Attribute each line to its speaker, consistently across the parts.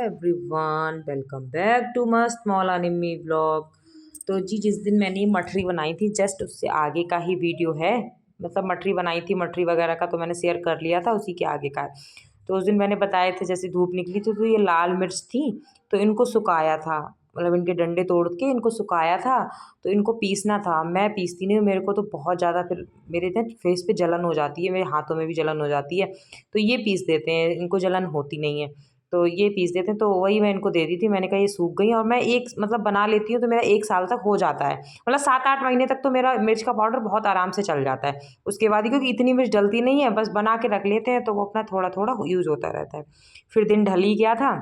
Speaker 1: Everyone, welcome back to मस्त मौला निम्मी vlog. तो जी जिस दिन मैंने ये मठरी बनाई थी जस्ट उससे आगे का ही वीडियो है। मतलब मठरी बनाई थी, मठरी वगैरह का तो मैंने शेयर कर लिया था, उसी के आगे का है। तो उस दिन मैंने बताए थे जैसे धूप निकली थी तो ये लाल मिर्च थी, तो इनको सुखाया था। मतलब इनके डंडे तोड़ के इनको सुखाया था, तो इनको पीसना था। मैं पीसती नहीं हूँ, मेरे को तो बहुत ज़्यादा फिर मेरे ना फेस पे जलन हो जाती है, मेरे हाथों में भी जलन हो जाती है। तो ये पीस देते हैं, इनको जलन होती नहीं है, तो ये पीस देते हैं। तो वही मैं इनको दे दी थी, मैंने कहा ये सूख गई और मैं एक मतलब बना लेती हूँ तो मेरा 1 साल तक हो जाता है। मतलब 7-8 महीने तक तो मेरा मिर्च का पाउडर बहुत आराम से चल जाता है। उसके बाद ही क्योंकि इतनी मिर्च डलती नहीं है, बस बना के रख लेते हैं तो वो अपना थोड़ा-थोड़ा यूज़ होता रहता है। फिर दिन ढल ही गया था,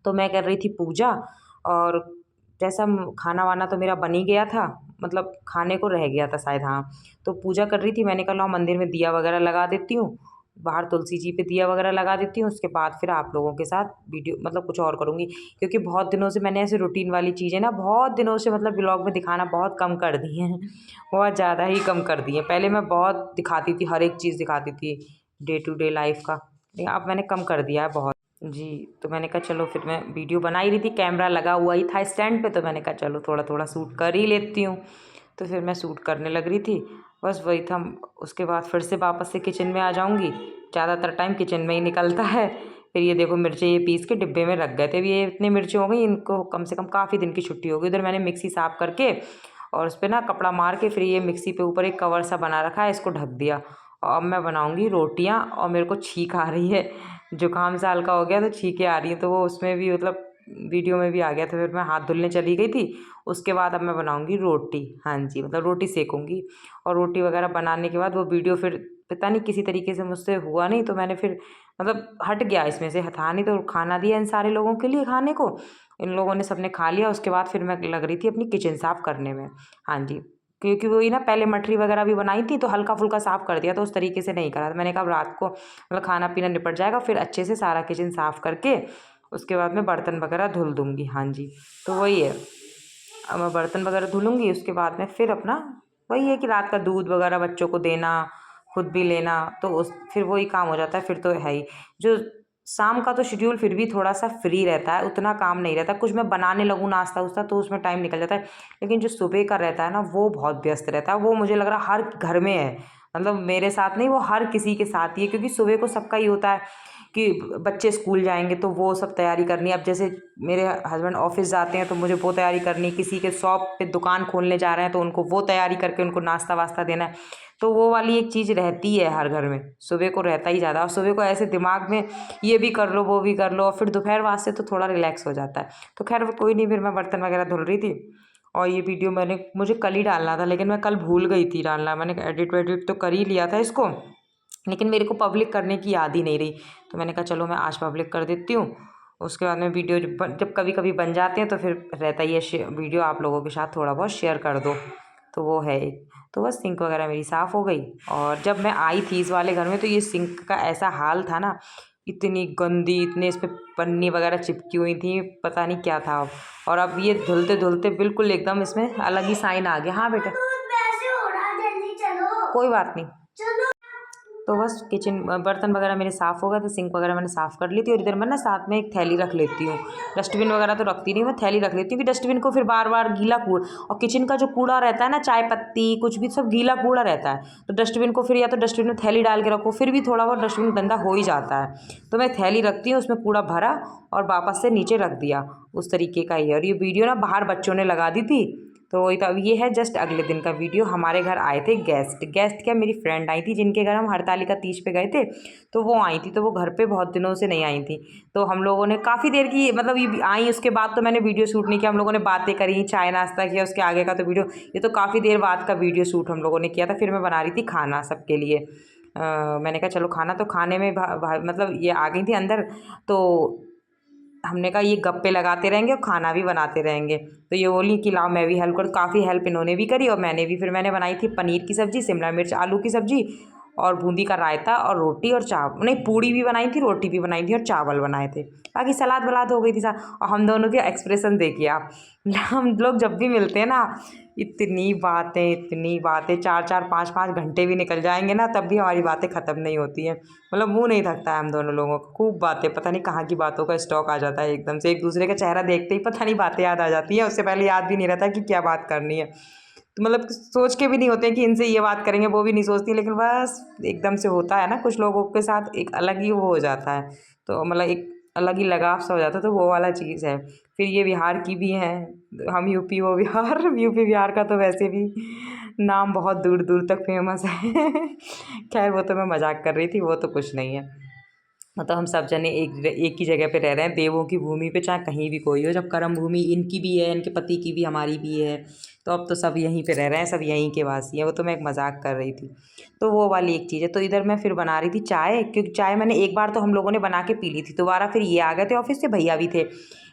Speaker 1: तो मैं कर रही थी पूजा, और जैसा खाना वाना तो मेरा बन ही गया था, मतलब खाने को रह गया था शायद, हाँ। तो पूजा कर रही थी, मैंने कहा लाओ मंदिर में दिया वगैरह लगा देती हूँ, बाहर तुलसी जी पे दिया वगैरह लगा देती हूँ। उसके बाद फिर आप लोगों के साथ वीडियो मतलब कुछ और करूँगी, क्योंकि बहुत दिनों से मैंने ऐसे रूटीन वाली चीज़ें ना बहुत दिनों से मतलब ब्लॉग में दिखाना बहुत कम कर दी हैं। बहुत ज़्यादा ही कम कर दी हैं। पहले मैं बहुत दिखाती थी, हर एक चीज़ दिखाती थी डे टू डे लाइफ का, लेकिन अब मैंने कम कर दिया है बहुत। जी, तो मैंने कहा चलो, फिर मैं वीडियो बना ही रही थी, कैमरा लगा हुआ ही था स्टैंड पे, तो मैंने कहा चलो थोड़ा थोड़ा शूट कर ही लेती हूँ। तो फिर मैं शूट करने लग रही थी, बस वही था। उसके बाद फिर से वापस से किचन में आ जाऊँगी, ज़्यादातर टाइम किचन में ही निकलता है। फिर ये देखो मिर्चें ये पीस के डिब्बे में रख गए थे, अभी ये इतनी मिर्चें हो गई, इनको कम से कम काफ़ी दिन की छुट्टी हो गई। उधर मैंने मिक्सी साफ़ करके और उस पर ना कपड़ा मार के फिर ये मिक्सी पे ऊपर एक कवर सा बना रखा है, इसको ढक दिया। और अब मैं बनाऊँगी रोटियाँ, और मेरे को छींक आ रही है, जुकाम सा हल्का हो गया तो छींकें आ रही हैं, तो वो उसमें भी मतलब वीडियो में भी आ गया था। फिर मैं हाथ धुलने चली गई थी। उसके बाद अब मैं बनाऊँगी रोटी, हाँ जी, मतलब रोटी सेकूँगी। और रोटी वगैरह बनाने के बाद वो वीडियो फिर पता नहीं किसी तरीके से मुझसे हुआ नहीं, तो मैंने फिर मतलब हट गया इसमें से, था नहीं, तो खाना दिया इन सारे लोगों के लिए खाने को। इन लोगों ने सबने खा लिया। उसके बाद फिर मैं लग रही थी अपनी किचन साफ़ करने में, हाँ जी। क्योंकि वही ना पहले मठरी वगैरह भी बनाई थी तो हल्का फुल्का साफ़ कर दिया, तो उस तरीके से नहीं करा। तो मैंने कहा अब रात को मतलब खाना पीना निपट जाएगा, फिर अच्छे से सारा किचन साफ़ करके उसके बाद मैं बर्तन वगैरह धुल दूँगी, हाँ जी। तो वही है, अब मैं बर्तन वगैरह धुलूँगी, उसके बाद में फिर अपना वही है कि रात का दूध वगैरह बच्चों को देना, खुद भी लेना, तो उस फिर वही काम हो जाता है। फिर तो है ही, जो शाम का तो शेड्यूल फिर भी थोड़ा सा फ्री रहता है, उतना काम नहीं रहता। कुछ मैं बनाने लगूँ नाश्ता उस्ता तो उसमें टाइम निकल जाता है, लेकिन जो सुबह का रहता है ना वो बहुत व्यस्त रहता है। वो मुझे लग रहा है हर घर में है, मतलब मेरे साथ नहीं, वो हर किसी के साथ ही है, क्योंकि सुबह को सबका ही होता है कि बच्चे स्कूल जाएंगे तो वो सब तैयारी करनी है। अब जैसे मेरे हस्बैंड ऑफिस जाते हैं तो मुझे वो तैयारी करनी है, किसी के शॉप पे दुकान खोलने जा रहे हैं तो उनको वो तैयारी करके उनको नाश्ता वास्ता देना है। तो वो वाली एक चीज़ रहती है हर घर में, सुबह को रहता ही ज़्यादा। और सुबह को ऐसे दिमाग में ये भी कर लो वो भी कर लो, और फिर दोपहर वास्ते तो थोड़ा रिलैक्स हो जाता है। तो खैर वो कोई नहीं, फिर मैं बर्तन वगैरह धुल रही थी, और ये वीडियो मुझे कल ही डालना था, लेकिन मैं कल भूल गई थी डालना। मैंने एडिट वेडिट तो कर ही लिया था इसको, लेकिन मेरे को पब्लिक करने की याद ही नहीं रही। तो मैंने कहा चलो मैं आज पब्लिक कर देती हूँ। उसके बाद में वीडियो जब कभी कभी बन जाते हैं तो फिर रहता ही है वीडियो आप लोगों के साथ थोड़ा बहुत शेयर कर दो, तो वो है एक। तो बस सिंक वगैरह मेरी साफ़ हो गई। और जब मैं आई थी इस वाले घर में तो ये सिंक का ऐसा हाल था ना, इतनी गंदी, इतने इस पर पन्नी वगैरह चिपकी हुई थी, पता नहीं क्या था। और अब ये धुलते धुलते बिल्कुल एकदम इसमें अलग ही साइन आ गया। हाँ बेटा, कोई बात नहीं। तो बस किचन बर्तन वगैरह मेरे साफ़ हो गए, तो सिंक वगैरह मैंने साफ़ कर ली थी। और इधर मैं ना साथ में एक थैली रख लेती हूँ, डस्टबिन वगैरह तो रखती नहीं, मैं थैली रख लेती हूँ कि डस्टबिन को फिर बार बार गीला कूड़ा, और किचन का जो कूड़ा रहता है ना, चाय पत्ती कुछ भी सब गीला कूड़ा रहता है, तो डस्टबिन को फिर या तो डस्टबिन में थैली डाल के रखो, फिर भी थोड़ा बहुत डस्टबिन गंदा हो ही जाता है। तो मैं थैली रखती हूँ, उसमें कूड़ा भरा और वापस से नीचे रख दिया, उस तरीके का ही है। और ये वीडियो ना बाहर बच्चों ने लगा दी थी, तो वही तो। अब ये है जस्ट अगले दिन का वीडियो। हमारे घर आए थे गेस्ट, गेस्ट क्या मेरी फ्रेंड आई थी, जिनके घर हम हरतालिका तीज पे गए थे, तो वो आई थी। तो वो घर पे बहुत दिनों से नहीं आई थी, तो हम लोगों ने काफ़ी देर की मतलब ये आई, उसके बाद तो मैंने वीडियो शूट नहीं किया। हम लोगों ने बातें करी, चाय नाश्ता किया, उसके आगे का तो वीडियो, ये तो काफ़ी देर बाद का वीडियो शूट हम लोगों ने किया था। फिर मैं बना रही थी खाना सबके लिए। मैंने कहा चलो खाना, तो खाने में मतलब ये आ गई थी अंदर, तो हमने कहा ये गप्पे लगाते रहेंगे और खाना भी बनाते रहेंगे। तो ये बोली कि लाओ मैं भी हेल्प करूँ, काफ़ी हेल्प इन्होंने भी करी और मैंने भी। फिर मैंने बनाई थी पनीर की सब्ज़ी, शिमला मिर्च आलू की सब्ज़ी, और बूंदी का रायता और रोटी और चावल, नहीं पूड़ी भी बनाई थी, रोटी भी बनाई थी और चावल बनाए थे। बाकी सलाद वलाद हो गई थी साथ। और हम दोनों के एक्सप्रेशन देखिए आप, हम लोग जब भी मिलते हैं ना, इतनी बातें 4-4 5-5 घंटे भी निकल जाएंगे ना, तब भी हमारी बातें ख़त्म नहीं होती हैं। मतलब मुंह नहीं थकता है हम दोनों लोगों को। खूब बातें, पता नहीं कहाँ की बातों का स्टॉक आ जाता है एकदम से। एक दूसरे का चेहरा देखते ही पता नहीं बातें याद आ जाती है, उससे पहले याद भी नहीं रहता कि क्या बात करनी है। तो मतलब सोच के भी नहीं होते कि इनसे ये बात करेंगे, वो भी नहीं सोचती, लेकिन बस एकदम से होता है ना कुछ लोगों के साथ, एक अलग ही वो हो जाता है। तो मतलब एक अलग ही लगाव सा हो जाता है, तो वो वाला चीज़ है। फिर ये बिहार की भी हैं, हम यूपी वो बिहार। यूपी बिहार का तो वैसे भी नाम बहुत दूर दूर तक फेमस है। खैर वो तो मैं मजाक कर रही थी, वो तो कुछ नहीं है। मतलब हम सब जने एक ही जगह पे रह रहे हैं, देवों की भूमि पे, चाहे कहीं भी कोई हो। जब कर्म भूमि इनकी भी है, इनके पति की भी, हमारी भी है, तो अब तो सब यहीं पे रह रहे हैं, सब यहीं के वासी हैं। वो तो मैं एक मजाक कर रही थी। तो वो वाली एक चीज़ है। तो इधर मैं फिर बना रही थी चाय, क्योंकि चाय मैंने एक बार तो हम लोगों ने बना के पी ली थी। दोबारा फिर ये आ गए थे ऑफिस से, भैया भी थे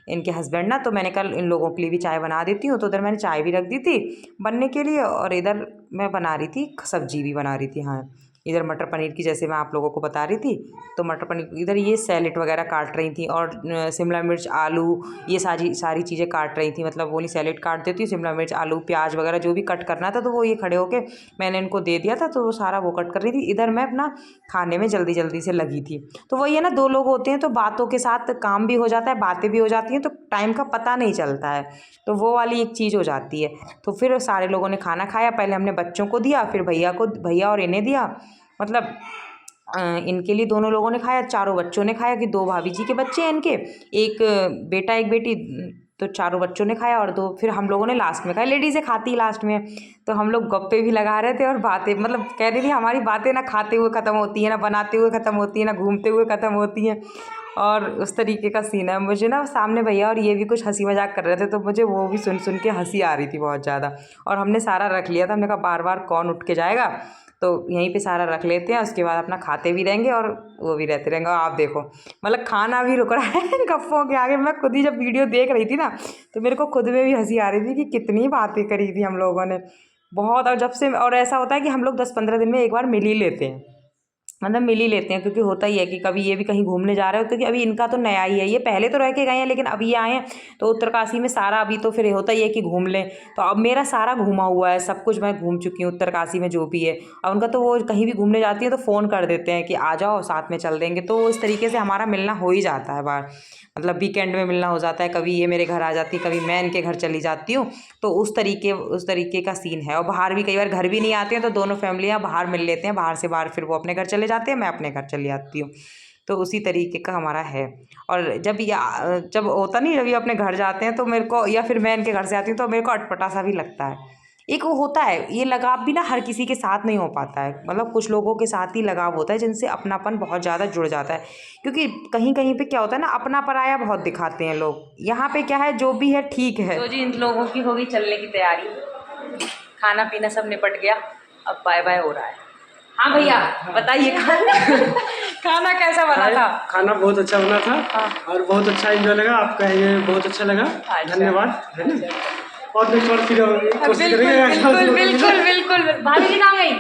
Speaker 1: इनके हस्बैंड ना, तो मैंने कल इन लोगों के लिए भी चाय बना देती हूँ। तो उधर मैंने चाय भी रख दी थी बनने के लिए, और इधर मैं बना रही थी सब्जी भी बना रही थी। हाँ, इधर मटर पनीर की, जैसे मैं आप लोगों को बता रही थी, तो मटर पनीर इधर ये सैलेड वगैरह काट रही थी, और शिमला मिर्च आलू ये सारी सारी चीज़ें काट रही थी। मतलब वो नहीं, सैलेड काट देती हूँ, शिमला मिर्च आलू प्याज वगैरह जो भी कट करना था, तो वो ये खड़े होके मैंने इनको दे दिया था, तो वो सारा वो कट कर रही थी। इधर मैं अपना खाने में जल्दी जल्दी से लगी थी। तो वही है ना, दो लोग होते हैं तो बातों के साथ काम भी हो जाता है, बातें भी हो जाती हैं, तो टाइम का पता नहीं चलता है। तो वो वाली एक चीज़ हो जाती है। तो फिर सारे लोगों ने खाना खाया, पहले हमने बच्चों को दिया, फिर भैया और इन्हें दिया। मतलब इनके लिए दोनों लोगों ने खाया, चारों बच्चों ने खाया, कि दो भाभी जी के बच्चे हैं इनके, एक बेटा एक बेटी, तो चारों बच्चों ने खाया, और दो फिर हम लोगों ने लास्ट में खाया। लेडीज़ें खाती लास्ट में। तो हम लोग गप्पे भी लगा रहे थे और बातें, मतलब कह रही थी हमारी बातें ना खाते हुए ख़त्म होती हैं, ना बनाते हुए ख़त्म होती हैं, ना घूमते हुए ख़त्म होती हैं। और उस तरीके का सीन है। मुझे ना सामने भैया और ये भी कुछ हंसी मजाक कर रहे थे, तो मुझे वो भी सुन सुन के हंसी आ रही थी बहुत ज़्यादा। और हमने सारा रख लिया था, हमने कहा बार बार कौन उठ के जाएगा, तो यहीं पे सारा रख लेते हैं, उसके बाद अपना खाते भी रहेंगे और वो भी रहते रहेंगे। और आप देखो, मतलब खाना भी रुक रहा है गप्पों के आगे। मैं खुद ही जब वीडियो देख रही थी ना, तो मेरे को खुद में भी हंसी आ रही थी कि कितनी बातें करी थी हम लोगों ने, बहुत। और जब से, और ऐसा होता है कि हम लोग 10-15 दिन में एक बार मिल ही लेते हैं, मतलब मिल ही लेते हैं, क्योंकि होता ही है कि कभी ये भी कहीं घूमने जा रहे हो, क्योंकि अभी इनका तो नया ही है, ये पहले तो रह के गए हैं लेकिन अभी ये आए हैं, तो उत्तरकाशी में सारा अभी तो फिर होता ही है कि घूम लें। तो अब मेरा सारा घूमा हुआ है, सब कुछ मैं घूम चुकी हूँ उत्तरकाशी में जो भी है। और उनका तो वो कहीं भी घूमने जाती है तो फ़ोन कर देते हैं कि आ जाओ साथ में चल देंगे, तो इस तरीके से हमारा मिलना हो ही जाता है बार, मतलब वीकेंड में मिलना हो जाता है। कभी ये मेरे घर आ जाती है, कभी मैं इनके घर चली जाती हूँ। तो उस तरीके का सीन है। और बाहर भी कई बार घर भी नहीं आते हैं, तो दोनों फैमिलियाँ बाहर मिल लेते हैं, बाहर से बाहर फिर वो अपने घर चले जाते हैं, मैं अपने घर चली आती हूँ। तो उसी तरीके का हमारा है। और जब होता नहीं, जब ये अपने घर जाते हैं तो मेरे को, या फिर मैं इनके घर से आती हूँ, तो मेरे को अटपटा सा भी लगता है। एक वो होता है, ये लगाव भी ना हर किसी के साथ नहीं हो पाता है। मतलब कुछ लोगों के साथ ही लगाव होता है जिनसे अपनापन बहुत ज़्यादा जुड़ जाता है। क्योंकि कहीं कहीं पे क्या होता है ना, अपना पराया बहुत दिखाते हैं लोग। यहाँ पे क्या है, जो भी है ठीक है। तो जी इन लोगों की हो गई चलने की तैयारी, खाना पीना सब निपट गया, अब बाय बाय हो रहा है। हाँ भैया बताइए, खाना कैसा बना था?
Speaker 2: खाना बहुत अच्छा बना था।
Speaker 1: हाँ।
Speaker 2: और बहुत अच्छा एंजॉय लगा, आपका ये बहुत अच्छा लगा।
Speaker 1: अच्छा।
Speaker 2: धन्यवाद, है ना। और नेक्स्ट बार फिर कोशिश
Speaker 1: बिल्कुल
Speaker 2: करेंगे।
Speaker 1: बिल्कुल बिल्कुल बिल्कुल। भाभी जी कहाँ गई?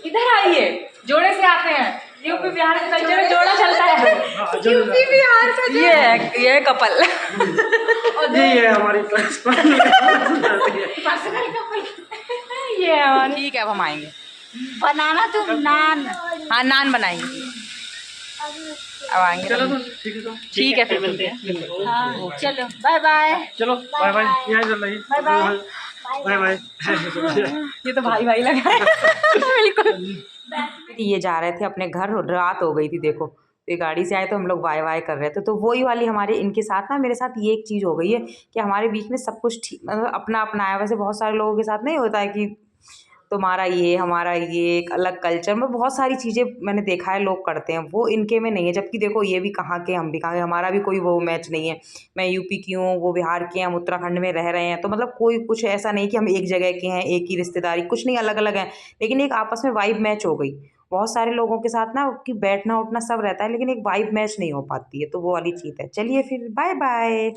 Speaker 1: इधर आइए, जोड़े से आते हैं। यूपी बिहार के कल्चर में जोड़ा चलता है। यूपी बिहार का ये कपल।
Speaker 2: यही है हमारी
Speaker 1: ये हमारी, ठीक है अब हम आएंगे।
Speaker 3: बनाना तुम नान।
Speaker 1: हाँ नान बनाएंगे, अब आएंगे।
Speaker 2: चलो तो ठीक है, तो
Speaker 1: ठीक है फिर मिलते हैं।
Speaker 3: हाँ चलो बाय बाय।
Speaker 2: चलो बाय बाय। यहाँ चल रही,
Speaker 3: बाय बाय।
Speaker 2: Bye bye.
Speaker 1: ये तो भाई भाई लगा है। बिल्कुल। ये जा रहे थे अपने घर, रात हो गई थी देखो, ये गाड़ी से आए तो हम लोग बाय बाय कर रहे थे। तो वही वाली हमारे इनके साथ ना, मेरे साथ ये एक चीज़ हो गई है कि हमारे बीच में सब कुछ ठीक, मतलब अपना अपना है। वैसे बहुत सारे लोगों के साथ नहीं होता है कि तुम्हारा ये हमारा ये, एक अलग कल्चर में बहुत सारी चीज़ें मैंने देखा है लोग करते हैं, वो इनके में नहीं है। जबकि देखो ये भी कहाँ के, हम भी कहाँ के, हमारा भी कोई वो मैच नहीं है। मैं यूपी की हूँ, वो बिहार के हैं, हम उत्तराखंड में रह रहे हैं, तो मतलब कोई कुछ ऐसा नहीं कि हम एक जगह के हैं, एक ही रिश्तेदारी, कुछ नहीं, अलग अलग हैं। लेकिन एक आपस में वाइब मैच हो गई। बहुत सारे लोगों के साथ ना कि बैठना उठना सब रहता है, लेकिन एक वाइब मैच नहीं हो पाती है, तो वो वाली चीज़ है। चलिए फिर बाय बाय।